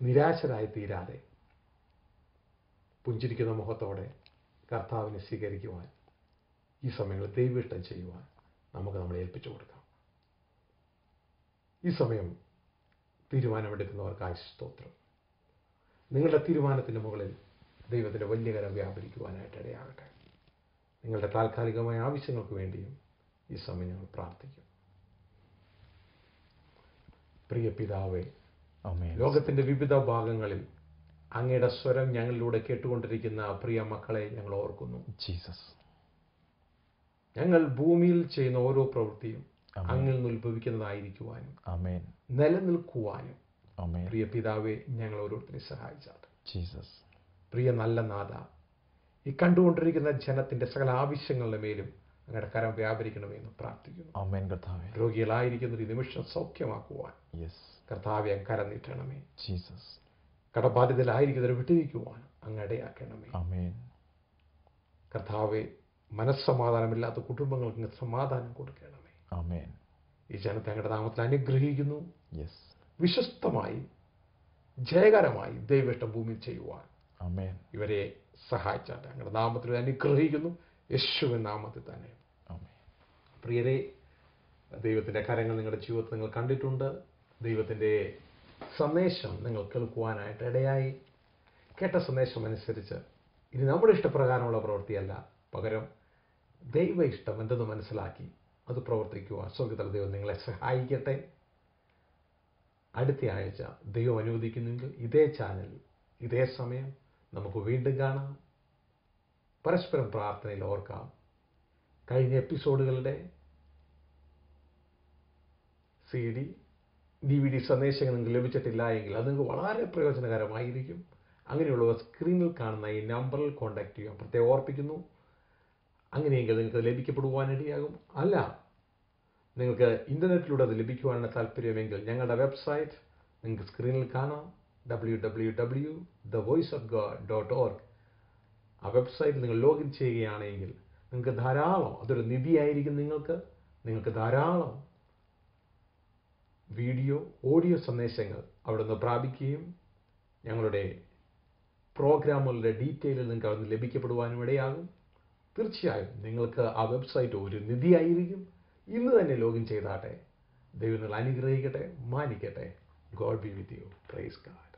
നിരാശരായി തീരാതെ പുഞ്ചിരിക്കുന്ന മുഖത്തോടെ കർത്താവിനെ സ്വീകരിക്കുവാൻ, ഈ സമയങ്ങളിൽ ദൈവയിഷ്ടം ചെയ്യുവാൻ നമുക്ക് നമ്മളെ ഏൽപ്പിച്ചു കൊടുക്കാം. ഈ സമയം തീരുമാനമെടുക്കുന്നവർക്കായി സ്തോത്രം. നിങ്ങളുടെ തീരുമാനത്തിൻ്റെ മുകളിൽ ദൈവത്തിൻ്റെ വലിയ കരം വ്യാപരിക്കുവാനായിട്ട് ഇടയാകട്ടെ. നിങ്ങളുടെ താൽക്കാലികമായ ആവശ്യങ്ങൾക്ക് വേണ്ടിയും ഈ സമയം ഞങ്ങൾ പ്രാർത്ഥിക്കും. പ്രിയ പിതാവേ, ആമേൻ. ലോകത്തിന്റെ വിവിധ ഭാഗങ്ങളിൽ അങ്ങയുടെ സ്വരം ഞങ്ങളിലൂടെ കേട്ടുകൊണ്ടിരിക്കുന്ന പ്രിയ മക്കളെ ഞങ്ങൾ ഓർക്കുന്നു. ജീസസ്. ഞങ്ങൾ ഭൂമിയിൽ ചെയ്യുന്ന ഓരോ പ്രവൃത്തിയും ആമേൻ. അങ്ങിൽ നിന്ന് ഉത്ഭവിക്കുന്നതായിരിക്കുവാനും ആമേൻ. നിലനിൽക്കുവാനും ആമേൻ. പ്രിയ പിതാവെ ഞങ്ങൾ ഓരോരുത്തരെയും സഹായിച്ചാട്ടെ. ജീസസ്. പ്രിയ നല്ല നാഥ, ഈ കണ്ടുകൊണ്ടിരിക്കുന്ന ജനത്തിന്റെ സകല ആവശ്യങ്ങളുടെ മേലും അങ്ങയുടെ കരം വ്യാപരിക്കണമെന്ന് പ്രാർത്ഥിക്കുന്നു. ആമേൻ കർത്താവേ. രോഗികളായിരിക്കുന്ന ഈ നിമിഷം സൗഖ്യമാക്കുവാൻ യെസ് കർത്താവെ അങ്ങ് കരം നീട്ടണമേ. ജീസസ്. കടബാധിതരായിരിക്കുന്നവരെ വിട്ടിരിക്കുവാൻ അങ്ങ് ഇടയാക്കണമേ. ആമേൻ. കർത്താവെ, മനസ്സമാധാനമില്ലാത്ത കുടുംബങ്ങൾക്ക് അങ്ങ് സമാധാനം കൊടുക്കണമേ. ആമേൻ. ഈ ജനത്തെ അങ്ങയുടെ നാമത്തിൽ അനുഗ്രഹിക്കുന്നു. യെസ്. വിശ്വസ്തമായി ജയകരമായി ദൈവേഷ്ടം ഭൂമിയിൽ ചെയ്യുവാൻ ആമേൻ. ഇവരെ സഹായിച്ചാട്ടെ. അങ്ങയുടെ നാമത്തിൽ അനുഗ്രഹിക്കുന്നു, യേശുവിൻ നാമത്തിൽ തന്നെ. ആമേൻ. പ്രിയരെ, ദൈവത്തിൻ്റെ കരങ്ങൾ നിങ്ങളുടെ ജീവിതത്തിൽ നിങ്ങൾ കണ്ടിട്ടുണ്ട്. ദൈവത്തിൻ്റെ സന്ദേശം നിങ്ങൾ കേൾക്കുവാനായിട്ട് ഇടയായി. കേട്ട സന്ദേശം അനുസരിച്ച് ഇനി നമ്മുടെ ഇഷ്ടപ്രകാരമുള്ള പ്രവൃത്തിയല്ല, പകരം ദൈവ ഇഷ്ടം എന്തെന്ന് മനസ്സിലാക്കി അത് പ്രവർത്തിക്കുവാൻ സ്വർഗ്ഗത്തിലെ ദൈവം നിങ്ങളെ സഹായിക്കട്ടെ. അടുത്ത ആഴ്ച ദൈവം അനുവദിക്കുന്നെങ്കിൽ ഇതേ ചാനൽ ഇതേ സമയം നമുക്ക് വീണ്ടും കാണാം. പരസ്പരം പ്രാർത്ഥനയിൽ ഓർക്കാം. കഴിഞ്ഞ എപ്പിസോഡുകളുടെ CD, DVD സന്ദേശങ്ങൾ നിങ്ങൾക്ക് ലഭിച്ചിട്ടില്ല എങ്കിൽ അത് നിങ്ങൾക്ക് വളരെ പ്രയോജനകരമായിരിക്കും. അങ്ങനെയുള്ളവർ സ്ക്രീനിൽ കാണുന്ന ഈ നമ്പറിൽ കോൺടാക്ട് ചെയ്യാം. പ്രത്യേകം ഓർപ്പിക്കുന്നു. അങ്ങനെയെങ്കിൽ നിങ്ങൾക്ക് ലഭിക്കപ്പെടുവാനിടയാകും. അല്ല, നിങ്ങൾക്ക് ഇൻ്റർനെറ്റിലൂടെ അത് ലഭിക്കുവാനാണ് താല്പര്യമെങ്കിൽ ഞങ്ങളുടെ വെബ്സൈറ്റ് നിങ്ങൾക്ക് സ്ക്രീനിൽ കാണാം. www.thevoiceofgod.org. ആ വെബ്സൈറ്റിൽ നിങ്ങൾ ലോഗിൻ ചെയ്യുകയാണെങ്കിൽ നിങ്ങൾക്ക് ധാരാളം, അതൊരു നിധിയായിരിക്കും നിങ്ങൾക്ക് ധാരാളം വീഡിയോ, ഓഡിയോ സന്ദേശങ്ങൾ അവിടെ നിന്ന് പ്രാപിക്കുകയും ഞങ്ങളുടെ പ്രോഗ്രാമുകളുടെ ഡീറ്റെയിലിൽ നിങ്ങൾക്ക് അവിടെ നിന്ന് ലഭിക്കപ്പെടുവാനും ഇടയാകും. തീർച്ചയായും നിങ്ങൾക്ക് ആ വെബ്സൈറ്റ് ഒരു നിധിയായിരിക്കും. ഇന്ന് തന്നെ ലോഗിൻ ചെയ്താട്ടെ. ദൈവം നിങ്ങൾ അനുഗ്രഹിക്കട്ടെ, മാനിക്കട്ടെ. God be with you. Praise God.